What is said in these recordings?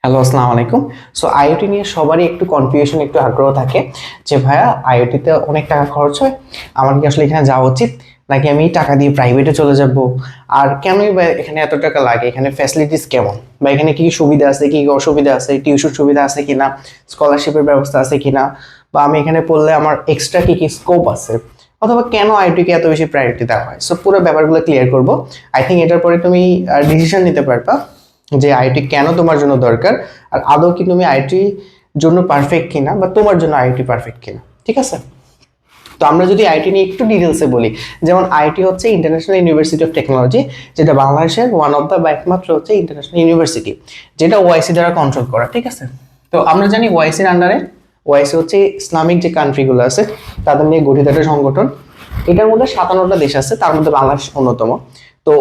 Hello, আসসালামু আলাইকুম। So IoT নিয়ে সবারই একটু কনফিউশন, একটু আগ্রহ থাকে যে ভাইয়া আইওটিতে অনেক টাকা খরচ হয়, আমার কি আসলে এখানে যাওয়া উচিত, নাকি আমি টাকা দিয়ে প্রাইভেটে চলে যাব, আর কেনই বা এখানে এত টাকা লাগে, এখানে ফ্যাসিলিটিস কেমন, বা এখানে কি কি সুবিধা আছে, কি কি অসুবিধা আছে, টিউশন সুবিধা আছে কিনা, স্কলারশিপের ব্যবস্থা আছে কিনা, বা আমি এখানে পড়লে আমার এক্সট্রা কি কি স্কোপ আছে, অথবা কেন আইওটিকে এত বেশি প্রায়োরিটি দেওয়া হয়। সো পুরো ব্যাপারগুলো ক্লিয়ার করব। আই থিঙ্ক এটার পরে তুমি ডিসিশন নিতে পারবা যে আইটি কেন তোমার জন্য দরকার, আর আদৌ কি তুমি আইটি জন্য পারফেক্ট কিনা, বা তোমার জন্য আইটি পারফেক্ট কিনা। ঠিক আছে? তো আমরা যদি আইটি নিয়ে একটু ডিটেলসে বলি, যেমন আইটি হচ্ছে ইন্টারন্যাশনাল ইউনিভার্সিটি অফ টেকনোলজি, যেটা বাংলাদেশের ওয়ান অফ দ্য বা একমাত্র হচ্ছে ইন্টারন্যাশনাল ইউনিভার্সিটি, যেটা ওআইসি দ্বারা কন্ট্রোল করা। ঠিক আছে? তো আমরা জানি ওআইসির আন্ডারে, ওআইসি হচ্ছে ইসলামিক যে কান্ট্রিগুলো আছে তাদের নিয়ে গঠিত একটা সংগঠন। এটার মধ্যে 57টা দেশ আছে, তার মধ্যে বাংলাদেশ অন্যতম। তো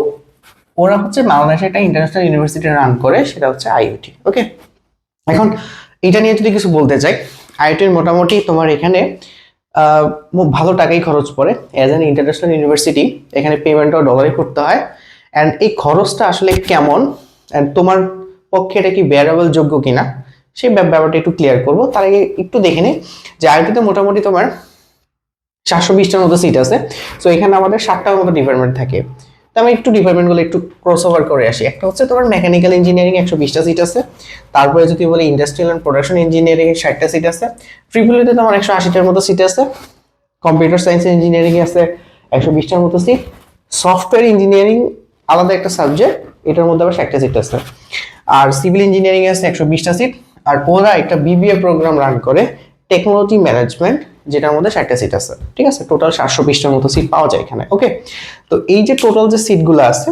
ওরা হচ্ছে বাংলাদেশে একটা ইন্টারন্যাশনাল ইউনিভার্সিটি রান করে, সেটা হচ্ছে আইওটি। ওকে, এখন এটা নিয়ে যদি কিছু বলতে চাই, আইওটির মোটামুটি তোমার এখানে ভালো টাকাই খরচ পড়ে। অ্যাজ অ্যান ইন্টারন্যাশনাল ইউনিভার্সিটি এখানে পেমেন্টও ডলারে করতে হয়। অ্যান্ড এই খরচটা আসলে কেমন, অ্যান্ড তোমার পক্ষে এটা কি বেয়ারেবল যোগ্য কিনা, সেই ব্যাপারটা একটু ক্লিয়ার করবো। তার আগে একটু দেখে নিই যে আইওটিতে মোটামুটি তোমার 720টার মতো সিট আছে। সো এখানে আমাদের 7টার মতো ডিপার্টমেন্ট থাকে। তো আমি একটু ডিপার্টমেন্টগুলো একটু ক্রস ওভার করে আসি। একটা হচ্ছে তোমার মেকানিক্যাল ইঞ্জিনিয়ারিং, 120টা সিট আছে। তারপরে যদি বলি ইন্ডাস্ট্রিয়াল অ্যান্ড প্রোডাকশন ইঞ্জিনিয়ারিং, 60টা সিট আছে। ট্রিপলিতে তোমার 180টার মতো সিট আছে। কম্পিউটার সায়েন্স ইঞ্জিনিয়ারিং আছে 120টার মতো সিট। সফটওয়্যার ইঞ্জিনিয়ারিং আলাদা একটা সাবজেক্ট, এটার মধ্যে আবার 60টা সিট আছে। আর সিভিল ইঞ্জিনিয়ারিং আছে 120টা সিট। আর ওরা একটা বিবিএ প্রোগ্রাম রান করে, টেকনোলজি ম্যানেজমেন্ট, যেটার মধ্যে 60টা সিট আছে। ঠিক আছে? টোটাল 720টার মতো সিট পাওয়া যায় এখানে। ওকে, তো এই যে টোটাল যে সিটগুলো আছে,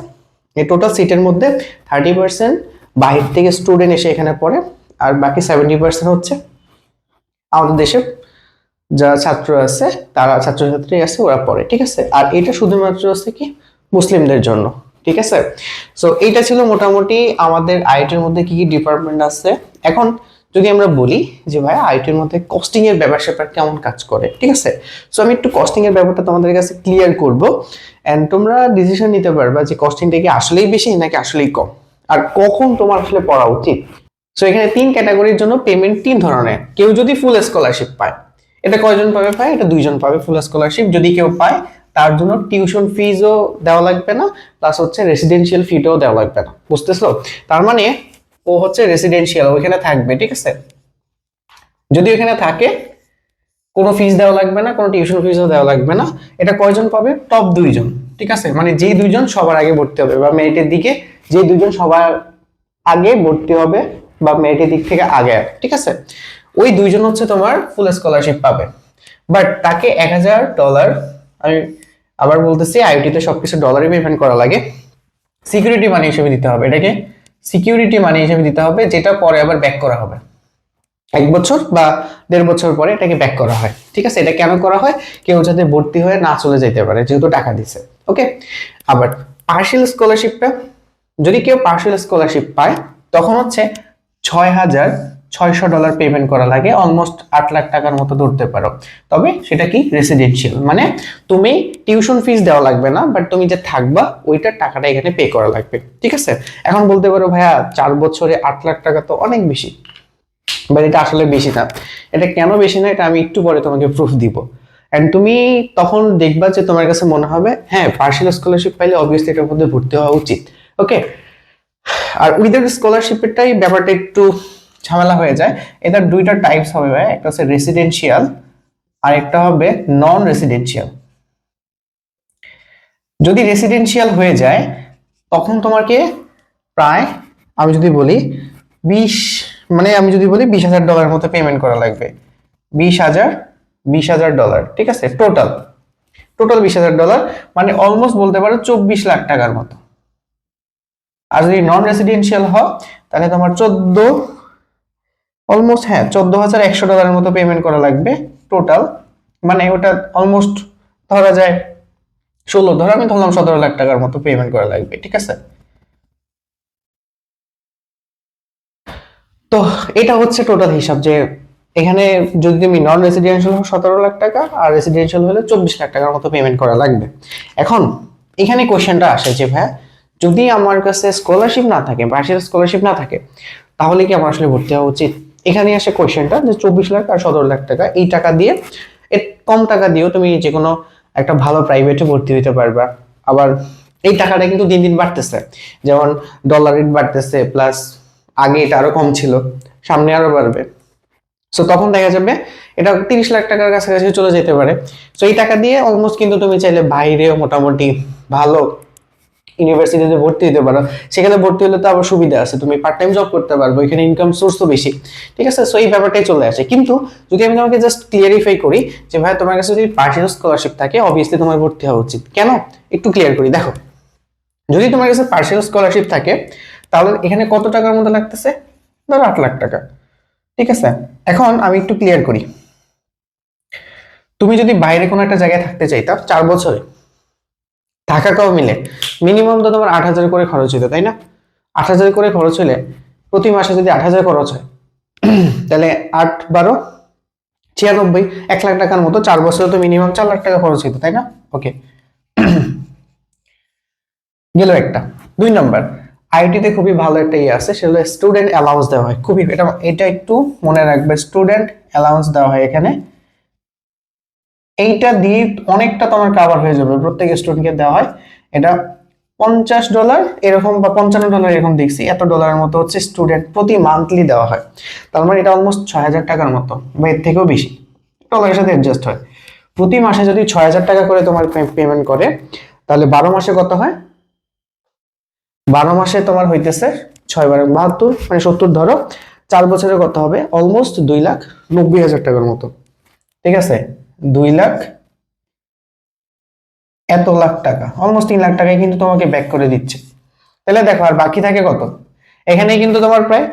এই টোটাল সিটের মধ্যে 30% বাহির থেকে স্টুডেন্ট এসে এখানে পড়ে, আর বাকি 70% হচ্ছে আমাদের দেশের যারা ছাত্র আছে, তারা ছাত্রছাত্রী আছে, ওরা পড়ে। ঠিক আছে? আর এটা শুধুমাত্র আছে কি মুসলিমদের জন্য। ঠিক আছে? সো এইটা ছিল মোটামুটি আমাদের আইটির মধ্যে কি কি ডিপার্টমেন্ট আছে। এখন যদি আমরা বলি যে ভাই আইটির মধ্যে কস্টিং এর ব্যাপার স্যাপার কেমন কাজ করে। ঠিক আছে? সো আমি একটু কস্টিং এর ব্যাপারটা তোমাদের কাছে ক্লিয়ার করব, এন্ড তোমরা ডিসিশন নিতে পারবা যে কস্টিংটা কি আসলেই বেশি নাকি আসলেই কম, আর কখন তোমার আসলে পড়া উচিত। সো এখানে 3 ক্যাটাগরির জন্য পেমেন্ট 3 ধরনের। কেউ যদি ফুল স্কলারশিপ পায়, এটা কয়জন পাবে ভাই? এটা 2জন পাবে ফুল স্কলারশিপ। যদি কেউ পায়, তার জন্য টিউশন ফিজও দেওয়া লাগবে না, প্লাস হচ্ছে রেসিডেন্সিয়াল ফিটাও দেওয়া লাগবে না। বুঝতেছো? তার মানে ও হচ্ছে রেসিডেন্সিয়াল, ওইখানে থাকবে। ঠিক আছে? যদি ওইখানে থাকে, কোনো ফিস দেওয়া লাগবে না, কোনো টিউশন ফিসও দেওয়া লাগবে না। এটা কয়জন পাবে? টপ 2জন। ঠিক আছে? মানে যেই 2জন সবার আগে ভর্তি হবে, বা মেরিটের দিকে যেই 2জন সবার আগে ভর্তি হবে, বা মেরিটের দিক থেকে আগে। ঠিক আছে? ওই 2জন হচ্ছে তোমার ফুল স্কলারশিপ পাবে। বাট তাকে $1000, আমি আবার বলতেছি, আইওটিতে সবকিছু ডলারে পেমেন্ট করা লাগে, সিকিউরিটি মানি হিসেবে দিতে হবে। এটাকে সিকিউরিটি মানি হিসেবে দিতে হবে, যেটা পরে আবার ব্যাক করা হবে 1 বছর বা 1.5 বছর পরে এটাকে ব্যাক করা হয়। ঠিক আছে? এটা কেন করা হয়? কেউ যাতে ভর্তি হয়ে না চলে যেতে পারে, যেহেতু টাকা দিছে। ওকে, আবার পার্শিয়াল স্কলারশিপটা, যদি কেউ পার্শিয়াল স্কলারশিপ পায়, তখন হচ্ছে $6600 পেমেন্ট করা লাগে, অলমোস্ট 8 লাখ টাকার মতো ধরতে পারো। তবে সেটা কি রেসিডেন্সিয়াল, মানে তুমি টিউশন ফিস দেওয়া লাগবে না, বাট তুমি যে থাকবা ওইটার টাকাটা এখানে পে করা লাগবে। ঠিক আছে? এখন বলতে পারো ভাইয়া 4 বছরে 8 লাখ টাকা তো অনেক বেশি, বাট এটা আসলে বেশি না। এটা কেন বেশি না, এটা আমি একটু পরে তোমাকে প্রুফ দিব। এন্ড তুমি তখন দেখবা যে তোমার কাছে মনে হবে হ্যাঁ, পার্শিয়াল স্কলারশিপ পাইলে অবভিয়াসলি এটার মধ্যে ভর্তি হওয়া উচিত। ওকে, আর উইদাউট স্কলারশিপেরটাই ব্যাপারটা একটু ঝামেলা হয়ে যায়। এটার 2টা টাইপস হবে ভাই, একটা হচ্ছে রেসিডেন্সিয়াল, আর একটা হবে নন রেসিডেন্সিয়াল। যদি রেসিডেন্সিয়াল হয়ে যায়, তখন তোমাকে প্রায়, আমি যদি বলি 20, মানে আমি যদি বলি $20,000 মতো পেমেন্ট করা লাগবে। 20,000 ঠিক আছে? টোটাল টোটাল $20,000, মানে অলমোস্ট বলতে পারো 24 লাখ টাকার মতো। আর যদি নন রেসিডেন্সিয়াল হয়, তাহলে তোমার অলমোস্ট, হ্যাঁ, $14,100 মতো পেমেন্ট করা লাগবে টোটাল। মানে ওটা অলমোস্ট ধরা যায় 16, ধরো আমি ধরলাম 17 লাখ টাকার মতো পেমেন্ট করা লাগবে। ঠিক আছে? তো এটা হচ্ছে টোটাল হিসাব, যে এখানে যদি তুমি নন রেসিডেন্সিয়াল হও 17 লাখ টাকা, আর রেসিডেন্সিয়াল হলে 24 লাখ টাকার মতো পেমেন্ট করা লাগবে। এখন এখানে কোশ্চেনটা আসে যে ভাই, যদি আমার কাছে স্কলারশিপ না থাকে, পার্শিয়াল স্কলারশিপ না থাকে, তাহলে কি আমার আসলে ভর্তি হওয়া উচিত? এখানে আসে কোয়েশ্চেনটা যে 24 লাখ আর 17 লাখ টাকা, এই টাকা দিয়ে এর কম টাকা দিয়েও তুমি যে কোনো একটা ভালো প্রাইভেটে ভর্তি হতে পারবা। আবার এই টাকাটা কিন্তু দিন দিন বাড়তেছে, যেমন ডলার রেট বাড়তেছে, প্লাস আগে এটা আরো কম ছিল, সামনে আরো বাড়বে। সো তখন দেখা যাবে এটা 30 লাখ টাকার কাছাকাছি চলে যেতে পারে। সো এই টাকা দিয়ে অলমোস্ট কিন্তু তুমি চাইলে বাইরেও মোটামুটি ভালো ইউনিভার্সিটিতে ভর্তি হতে পারো। সেখানে ভর্তি হলে তো আবার সুবিধা আছে, তুমি পার্ট টাইম জব করতে পারবো, এখানে ইনকাম সোর্সও বেশি, ঠিক আছে। সো এই ব্যাপারটাই চলে আসে। কিন্তু যদি আমি তোমাকে জাস্ট ক্লিয়ারিফাই করি যে ভাই তোমার কাছে যদি পার্সিয়াল স্কলারশিপ থাকে, অবভিয়াসলি তোমার ভর্তি হওয়া উচিত। কেন একটু ক্লিয়ার করি। দেখো, যদি তোমার কাছে পার্সিয়াল স্কলারশিপ থাকে তাহলে এখানে কত টাকার মতো লাগতেছে? ধরো 8 লাখ টাকা, ঠিক আছে। এখন আমি একটু ক্লিয়ার করি, তুমি যদি বাইরে কোনো একটা জায়গায় থাকতে চাইতা 4 বছরে, থাকা খাওয়া মিলে মিনিমাম তো তোমার 8,000 করে খরচ হইতো, তাই না? 8,000 করে খরচ হলে প্রতি মাসে যদি 8,000 খরচ হয়, তাহলে 8 12 96, 1 লাখ টাকার মতো 4 বছরে তো মিনিমাম 4 লাখ টাকা খরচ হইতো, তাই না? ওকে, গেল একটা। 2 নাম্বার, আইআইটিতে খুবই ভালো একটা ইয়ে আছে, সেটা হলো স্টুডেন্ট অ্যালাউন্স দেওয়া হয়। খুবই এটা এটা একটু মনে রাখবে, স্টুডেন্ট অ্যালাউন্স দেওয়া হয় এখানে। এইটা দিয়ে অনেকটা তোমার কভার হয়ে যাবে, প্রত্যেক স্টুডেন্টকে দেওয়া হয়। এটা $50 এরকম বা $55 এরকম দেখছি, এত ডলারের মতো হচ্ছে স্টুডেন্ট প্রতি মান্থলি দেওয়া হয়। তার মানে এটা অলমোস্ট 6,000 টাকার মতো বা এর থেকেও বেশি, ডলারের সাথে অ্যাডজাস্ট হয়। প্রতি মাসে যদি 6,000 টাকা করে তোমার পেমেন্ট করে, তাহলে 12 মাসে কত হয়? 12 মাসে তোমার হইতেছে 6 × 72, মানে 70 ধরো, 4 বছরে কত হবে? অলমোস্ট 2,90,000 টাকার মতো, ঠিক আছে। 2 লাখ এত লাখ টাকা, অলমোস্ট 3 লাখ টাকায় কিন্তু তোমাকে ব্যাক করে দিচ্ছে। তাহলে দেখো আর বাকি থাকে কত? এখানে কিন্তু তোমার প্রায়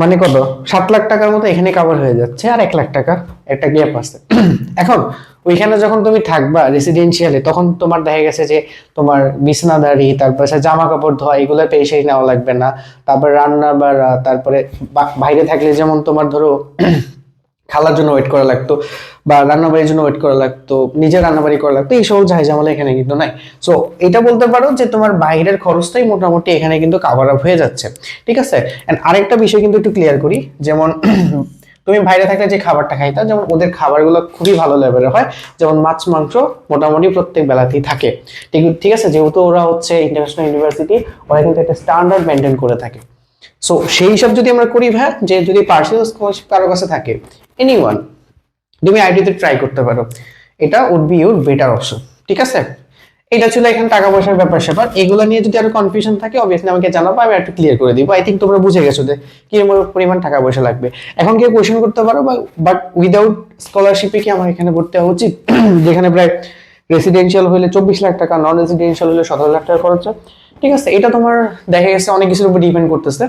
মানে কত 7 লাখ টাকার মতো এখানে কভার হয়ে যাচ্ছে, আর 1 লাখ টাকা একটা গ্যাপ আছে। এখন ওইখানে যখন তুমি থাকবা রেসিডেন্সিয়ালে, তখন তোমার দেখা গেছে যে তোমার বিছনাদারি, তারপরে জামা কাপড় ধোয়া, এগুলো পেশাই নেওয়া লাগবে না। তারপর রান্না বাড়া, তারপরে বাইরে থাকলে যেমন তোমার ধরো খালার জন্য ওয়েট করা লাগতো, বা রান্নাবাড়ির জন্য ওয়েট করা লাগতো, নিজের রান্নাবাড়ি করা লাগতো, এই সব ঝামেলা এখানে কিন্তু নাই। সো এটা বলতে পারো যে তোমার বাইরের খরচটাই মোটামুটি এখানে কিন্তু কাভার আপ হয়ে যাচ্ছে, ঠিক আছে। এন্ড আরেকটা বিষয় কিন্তু একটু ক্লিয়ার করি, যেমন তুমি বাইরে থাকলে যে খাবারটা খাইতা, যেমন ওদের খাবারগুলো খুবই ভালো লেভেলের হয়, যেমন মাছ মাংস মোটামুটি প্রত্যেক বেলাতেই থাকে, ঠিক ঠিক আছে। যেহেতু ওরা হচ্ছে ইন্টারন্যাশনাল ইউনিভার্সিটি, ওরা কিন্তু একটা স্ট্যান্ডার্ড মেনটেন করে থাকে। সো সেই সব যদি আমরা করি ভাই, যে যদি পার্সিয়াল স্কলারশিপ কারো কাছে থাকে, এনিওয়ান, তুমি আইটিতে ট্রাই করতে পারো, এটা would be your better option, ঠিক আছে। এটা ছিল এখানে টাকা পয়সার ব্যাপার স্যাপার। এগুলো নিয়ে যদি আরো কনফিউশন থাকে অবভিয়াসলি আমাকে জানাবো, আমি একটু ক্লিয়ার করে দিব। আই থিঙ্ক তোমরা বুঝে গেছো যে কি পরিমাণ টাকা পয়সা লাগবে। এখন কেউ কোয়েশ্চেন করতে পারো, বাট উইদাউট স্কলারশিপে কি আমার এখানে ভর্তি হওয়া উচিত? যেখানে প্রায় রেসিডেন্সিয়াল হলে 24 লাখ টাকা, নন রেসিডেন্সিয়াল হলে 17 লাখ টাকা খরচ হয়, ঠিক আছে। এটা তোমার দেখা গেছে অনেক কিছুর উপর ডিপেন্ড করতেছে।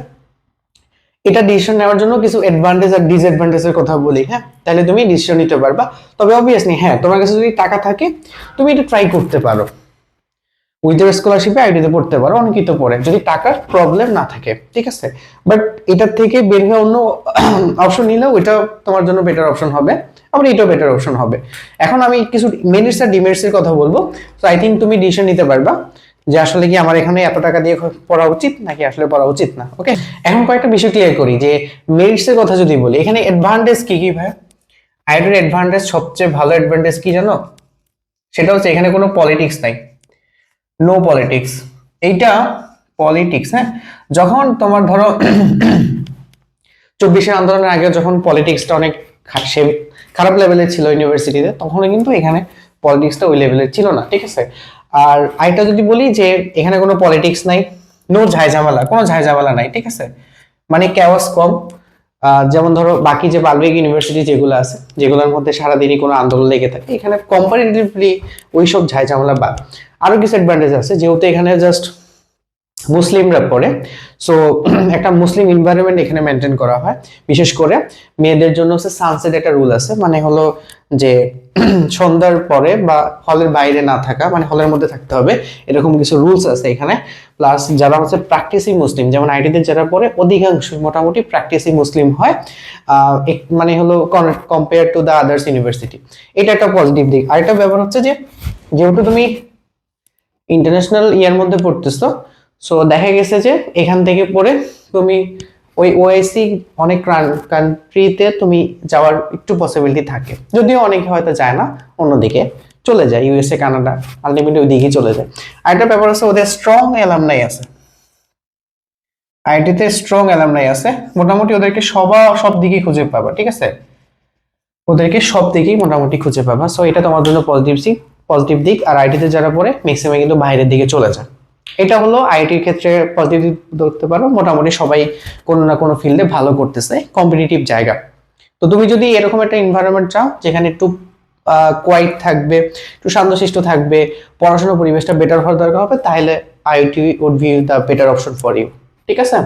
এটা ডিসিশন নেওয়ার জন্য কিছু অ্যাডভান্টেজ আর ডিসঅ্যাডভান্টেজের কথা বলি, হ্যাঁ, তাহলে তুমি ডিসিশন নিতে পারবা। তবে অবভিয়াসলি হ্যাঁ, তোমার কাছে যদি টাকা থাকে তুমি এটা ট্রাই করতে পারো, উইথ স্কলারশিপে আইডিতে পড়তে পারো, অনেকেই তো পড়ে, যদি টাকার প্রবলেম না থাকে, ঠিক আছে। বাট এটার থেকে বের হয়ে অন্য অপশন নিলেও এটা তোমার জন্য বেটার অপশন হবে, আবার এটাও বেটার অপশন হবে। এখন আমি কিছু মেরিটস আর ডিমেরিটস এর কথা বলবো। তো আই থিঙ্ক তুমি ডিসিশন নিতে পারবা যে আসলে কি আমার এখানে এত টাকা দিয়ে পড়া উচিত নাকি আসলে পড়া উচিত না। ওকে, এখন কয়েকটা বিষয় ক্লিয়ার করি যে মেরিটস এর কথা যদি বলি, এখানে অ্যাডভান্টেজ কি কি ভাই? আইডির অ্যাডভান্টেজ, সবচেয়ে ভালো অ্যাডভান্টেজ কি জানো? সেটা হচ্ছে এখানে কোনো পলিটিক্স নাই, নো পলিটিক্স। এইটা পলিটিক্স, হ্যাঁ, যখন তোমার ধরো 24-এর আন্দোলনের আগে যখন পলিটিক্সটা অনেক খারাপ লেভেলের ছিল ইউনিভার্সিটিতে, তখন কিন্তু এখানে পলিটিক্সটা ওই লেভেলের ছিল না, ঠিক আছে। আর আইটা যদি বলি যে এখানে কোনো পলিটিক্স নাই, নো ঝামেলা, কোনো ঝামেলা নাই, ঠিক আছে, মানে ক্যাওয়াস কম। যেমন ধরো বাকি যে পাবলিক ইউনিভার্সিটি যেগুলো আছে, যেগুলোর মধ্যে সারাদিনই কোনো আন্দোলন লেগে থাকে, এখানে কম্পারেটিভলি ওইসব ঝামেলা বাদ। আরো কিছু অ্যাডভান্টেজ আছে, যেহেতু এখানে জাস্ট মুসলিমরা পড়ে, সো একটা মুসলিম এনভায়রনমেন্ট এখানে মেনটেন করা হয়। বিশেষ করে মেয়েদের জন্য হচ্ছে সানসেট একটা রুল আছে, মানে হলো যে সন্ধ্যার পরে বা হলের বাইরে না থাকা, মানে হলের মধ্যে থাকতে হবে, এরকম কিছু রুলস আছে এখানে। প্লাস যারা হচ্ছে প্র্যাকটিসিং মুসলিম, যেমন আইটিতে যারা পড়ে অধিকাংশ মোটামুটি প্র্যাকটিসিং মুসলিম হয়, মানে হলো compare to the others university. এটা একটা পজিটিভ দিক। আরেকটা ব্যাপার হচ্ছে যে যেহেতু তুমি ইন্টারন্যাশনাল ইয়ার মধ্যে পড়তেছো, সো দেখা গেছে যে এখান থেকে পড়ে তুমি ওই ওআইসি অনেক কান্ট্রিতে তুমি যাওয়ার একটু পসিবিলিটি থাকে, যদিও অনেকে হয়তো যায় না, অন্যদিকে চলে যায়, ইউএসএ কানাডা আলটিমেটলি ওই দিকে চলে যায়। আরেকটা ব্যাপার আছে, ওদের স্ট্রং অ্যালামনাই আছে, আইআইটিতে স্ট্রং অ্যালামনাই আছে, মোটামুটি ওদেরকে সব দিকেই খুঁজে পাবা, ঠিক আছে, ওদেরকে সব দিকেই মোটামুটি খুঁজে পাবা। সো এটা তোমার জন্য পজিটিভ দিক। আর আইটিতে যারা পড়ে ম্যাক্সিমাম কিন্তু বাইরের দিকে চলে যায়, এটা হলো আইআইটির ক্ষেত্রে পজিটিভ দিক ধরতে পারো। মোটামুটি সবাই কোনো না কোনো ফিল্ডে ভালো করতেছে, কম্পিটিটিভ জায়গা। তো তুমি যদি এরকম একটা এনভায়রনমেন্ট চাও যেখানে একটু কোয়াইট থাকবে, একটু শান্তশিষ্ট থাকবে, পড়াশোনার পরিবেশটা বেটার হওয়ার দরকার হবে, তাহলে IIT would be the better option for you, ঠিক আছে।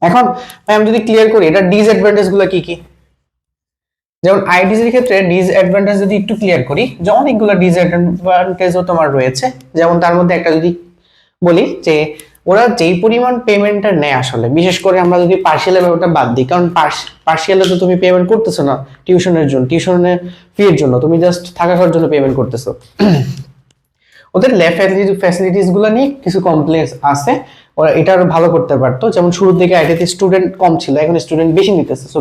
এখন ভাই আমি যদি ক্লিয়ার করি এটা ডিসঅ্যাডভান্টেজ গুলো কি কি, যেমন আইআইটির ক্ষেত্রে ডিসঅ্যাডভান্টেজ যদি একটু ক্লিয়ার করি, যে অনেকগুলো ডিসঅ্যাডভান্টেজও তোমার রয়েছে। যেমন তার মধ্যে একটা যদি বলি, যে ওরা যেই পরিমাণ পেমেন্টটা নেয় আসলে, বিশেষ করে আমরা যদি পার্সিয়ালের ব্যাপারটা বাদ দিই, কারণ পার্সিয়ালে তো তুমি পেমেন্ট করতেছো না টিউশনের ফির জন্য, তুমি জাস্ট থাকা খাওয়ার জন্য পেমেন্ট করতেছো। ওদের ল্যাব ফ্যাসিলিটিস গুলো নিয়ে কিছু কমপ্লেক্স আছে, ওরা এটা আরো ভালো করতে পারতো। যেমন শুরুর দিকে আইটিতে স্টুডেন্ট কম ছিল, এখন স্টুডেন্ট বেশি নিতেছে। সো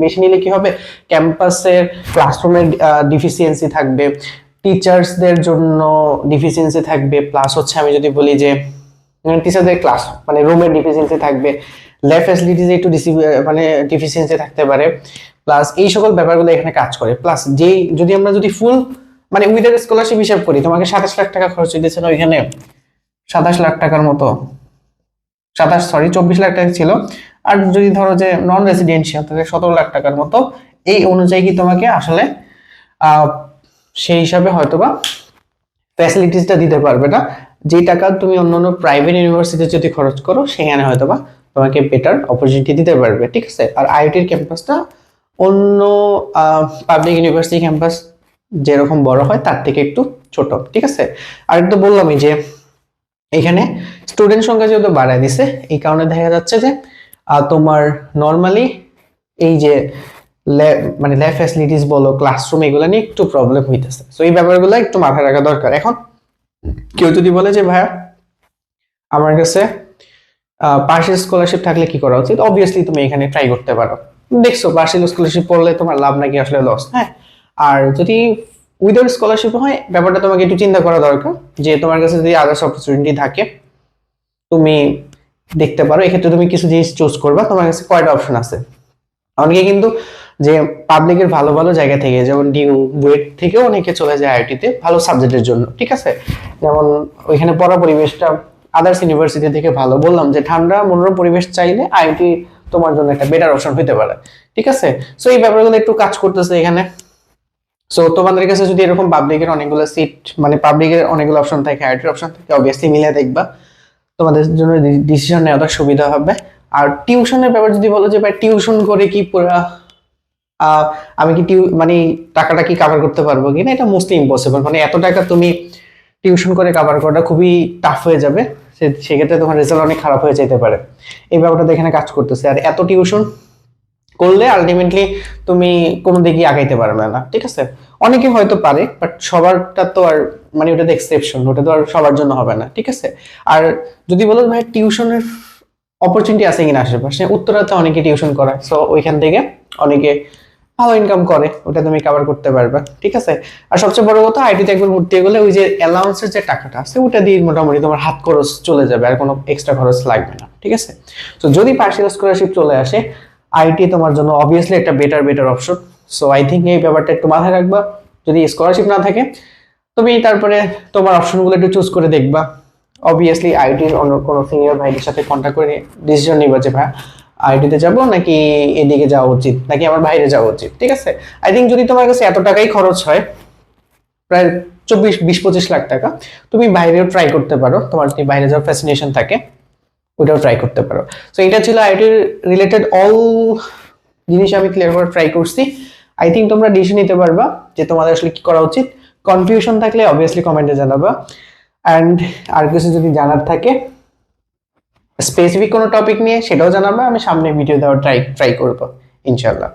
বেশি নিলে কি হবে, ক্যাম্পাসের ক্লাসরুমের ডিফিসিয়েন্সি থাকবে, টিচার্সদের জন্য ডিফিসিয়েন্সি থাকবে, প্লাস হচ্ছে আমি যদি বলি যে টিচারদের ক্লাস মানে রুমের ডিফিসিয়েন্সি থাকবে, ল্যাব ফ্যাসিলিটিস একটু মানে ডিফিসিয়েন্সি থাকতে পারে, প্লাস এই সকল ব্যাপারগুলো এখানে কাজ করে। প্লাস যদি আমরা ফুল মানে উইদার স্কলারশিপ হিসাব করি, তোমাকে 27 লাখ টাকা খরচ হইতেছে না ওইখানে, 27 লাখ টাকার মতো, 24 লাখ টাকা ছিল। আর যদি ধরো যে নন রেসিডেন্সিয়াল, তাহলে 17 লাখ টাকার মতো। এই অনুযায়ী কি তোমাকে আসলে সেই হিসাবে হয়তোবা ফ্যাসিলিটিসটা দিতে পারবে না, যে টাকা তুমি অন্যান্য প্রাইভেট ইউনিভার্সিটিতে যদি খরচ করো সেখানে হয়তোবা তোমাকে বেটার অপরচুনিটি দিতে পারবে, ঠিক আছে। আর আইআইটির ক্যাম্পাসটা অন্য পাবলিক ইউনিভার্সিটি ক্যাম্পাস যেরকম বড় হয় তার থেকে একটু ছোট, ঠিক আছে। আর একটু বললামই যে এখানে স্টুডেন্ট সংখ্যা যেহেতু বাড়ায় দিছে, এই কারণে দেখা যাচ্ছে যে তোমার নর্মালি এই যে মানে ল্যাব ফ্যাসিলিটিস বলো, ক্লাসরুম, এগুলো নিয়ে একটু প্রবলেম হইতেছে। সো এই ব্যাপারগুলো একটু মাথায় রাখা দরকার। এখন কেউ যদি বলে যে ভাইয়া আমার কাছে পার্সিয়াল স্কলারশিপ থাকলে কি করা উচিত, অবভিয়াসলি তুমি এখানে ট্রাই করতে পারো। দেখছো পার্সিয়াল স্কলারশিপ পড়লে তোমার লাভ নাকি আসলে লস, হ্যাঁ। আর যদি উইদাউট স্কলারশিপ হয়, ব্যাপারটা তোমাকে একটু চিন্তা করা দরকার, যে তোমার কাছে যদি আদার্স অপরচুনিটি থাকে তুমি দেখতে পারো। এক্ষেত্রে তুমি কিছু জিনিস চুজ করবা, তোমার কাছে কয়টা অপশন আছে। অনেকে কিন্তু যে পাবলিকের ভালো ভালো জায়গা থেকে, যেমন ডিউ বুয়েট থেকেও অনেকে চলে যায় আইআইটিতে ভালো সাবজেক্টের জন্য, ঠিক আছে। যেমন ওইখানে পড়া পরিবেশটা আদার্স ইউনিভার্সিটি থেকে ভালো। বললাম যে ঠান্ডা মনোরম পরিবেশ চাইলে আইআইটি তোমার জন্য একটা বেটার অপশন হতে পারে, ঠিক আছে। সো এই ব্যাপারগুলো একটু কাজ করতেছে এখানে। সো তোমাদের কাছে যদি এরকম পাবলিকের অনেকগুলো সিট মানে পাবলিকের অনেকগুলো অপশন থাকে, আইআইটির অপশন থাকে, অবভিয়াসলি মিলে দেখবা, তোমাদের জন্য ডিসিশন নেওয়াটা সুবিধা হবে। আর টিউশনের ব্যাপার যদি বলো যে ভাই টিউশন করে কি পুরা আমি কি মানে টাকাটা কি কভার করতে পারবো কিনা, এটা মোস্টলি ইম্পসিবল। মানে এত টাকা তুমি টিউশন করে কভার করাটা খুবই টাফ হয়ে যাবে, সেক্ষেত্রে তোমার রেজাল্ট অনেক খারাপ হয়ে যেতে পারে। এই ব্যাপারটা এখানে কাজ করতেছে। আর এত টিউশন করলে আলটিমেটলি তুমি কোনো দিকেই আগাইতে পারবে না, ঠিক আছে। অনেকে হয়তো পারে, বাট সবারটা তো আর মানে ওটা তো এক্সেপশন, ওটা তো আর সবার জন্য হবে না, ঠিক আছে। আর যদি বলো ভাই টিউশনের অপরচুনিটি আছে কিনা আশেপাশে, উত্তরাতে অনেকে টিউশন করায়, সো ওইখান থেকে অনেকে ভালো ইনকাম করে, ওটা তুমি কভার করতে পারবে, ঠিক আছে। আর সবচেয়ে বড় কথা, আইটিতে একবার ভর্তি গেলে ওই যে অ্যালাউন্সের যে টাকাটা আছে ওটা দিয়ে মোটামুটি তোমার হাত খরচ চলে যাবে, আর কোনো এক্সট্রা খরচ লাগবে না, ঠিক আছে। তো যদি পার্সিয়াল স্কলারশিপ চলে আসে, আইটি তোমার জন্য অবভিয়াসলি একটা better option. So I think এই ব্যাপারটা একটু মাথায় রাখবা। যদি স্কলারশিপ না থাকে, তুমি তারপরে তোমার অপশনগুলো একটু চুজ করে দেখবা। অবভিয়াসলি আইটির অন্য কোনো সিনিয়র ভাইদের সাথে কন্ট্যাক্ট করে ডিসিশন নিবা যে ভাই আইটিতে যাবো নাকি এদিকে যাওয়া উচিত, নাকি আমার বাইরে যাওয়া উচিত, ঠিক আছে। আই থিঙ্ক যদি তোমার কাছে এত টাকাই খরচ হয়, প্রায় 20-25 লাখ টাকা, তুমি বাইরেও ট্রাই করতে পারো, তোমার যদি বাইরে যাওয়ার ফ্যাসিনেশন থাকে ওইটাও ট্রাই করতে পারো। সো এটা ছিল আইটির রিলেটেড অল জিনিস আমি ক্লিয়ার করে ট্রাই করছি। আই থিঙ্ক তোমরা ডিসিশন নিতে পারবা যে তোমাদের আসলে কি করা উচিত। কনফিউশন থাকলে অবভিয়াসলি কমেন্টে জানাবা। অ্যান্ড আর কিছু যদি জানার থাকে স্পেসিফিক কোনো টপিক নিয়ে, সেটাও জানাবা, আমি সামনে ভিডিও দেওয়ার ট্রাই করবো ইনশাল্লাহ।